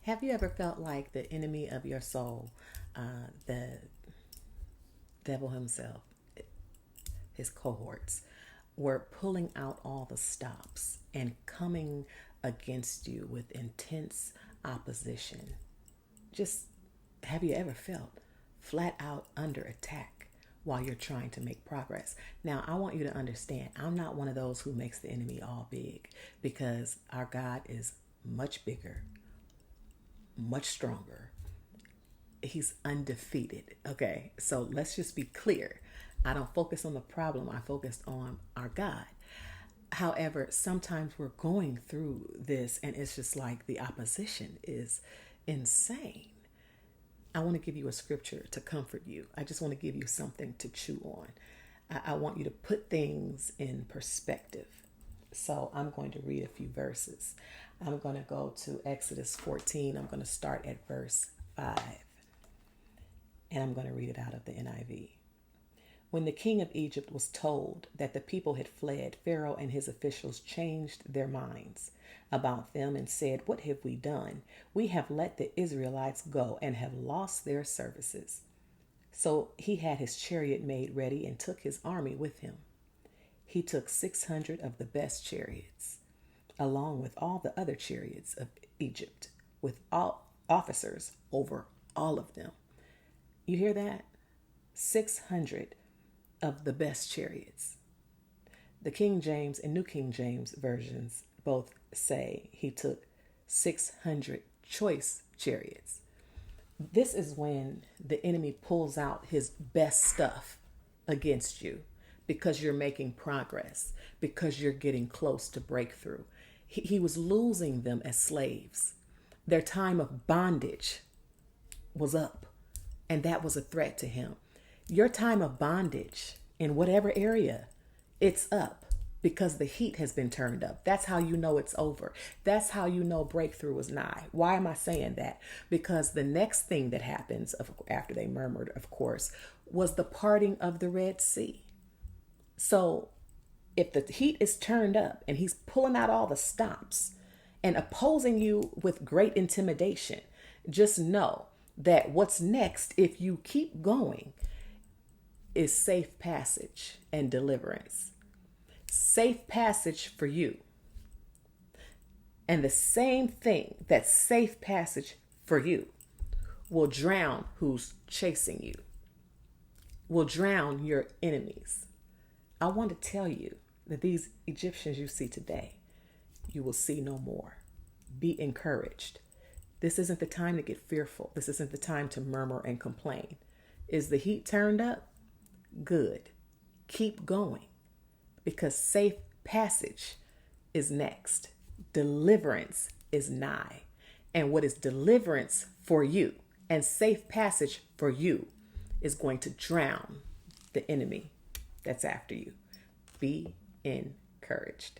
Have you ever felt like the enemy of your soul, the devil himself, his cohorts, were pulling out all the stops and coming against you with intense opposition? Just have you ever felt flat out under attack while you're trying to make progress? Now, I want you to understand, I'm not one of those who makes the enemy all big, because our God is much bigger, much stronger. He's undefeated. Okay. So let's just be clear. I don't focus on the problem, I focus on our God. However, sometimes we're going through this and it's just like the opposition is insane. I want to give you a scripture to comfort you. I just want to give you something to chew on. I want you to put things in perspective. So I'm going to read a few verses. I'm going to go to Exodus 14. I'm going to start at verse 5. And I'm going to read it out of the NIV. When the king of Egypt was told that the people had fled, Pharaoh and his officials changed their minds about them and said, "What have we done? We have let the Israelites go and have lost their services." So he had his chariot made ready and took his army with him. He took 600 of the best chariots, along with all the other chariots of Egypt, with all officers over all of them. You hear that? 600 of the best chariots. The King James and New King James versions both say he took 600 choice chariots. This is when the enemy pulls out his best stuff against you, because you're making progress, because you're getting close to breakthrough. He was losing them as slaves. Their time of bondage was up, and that was a threat to him. Your time of bondage in whatever area, it's up, because the heat has been turned up. That's how you know it's over. That's how you know breakthrough is nigh. Why am I saying that? Because the next thing that happens after they murmured, of course, was the parting of the Red Sea. So if the heat is turned up and he's pulling out all the stops and opposing you with great intimidation, just know that what's next, if you keep going, is safe passage and deliverance. Safe passage for you. And the same thing, that safe passage for you, will drown who's chasing you, will drown your enemies. I want to tell you that these Egyptians you see today, you will see no more. Be encouraged. This isn't the time to get fearful. This isn't the time to murmur and complain. Is the heat turned up? Good. Keep going, because safe passage is next. Deliverance is nigh. And what is deliverance for you and safe passage for you is going to drown the enemy that's after you. Be encouraged.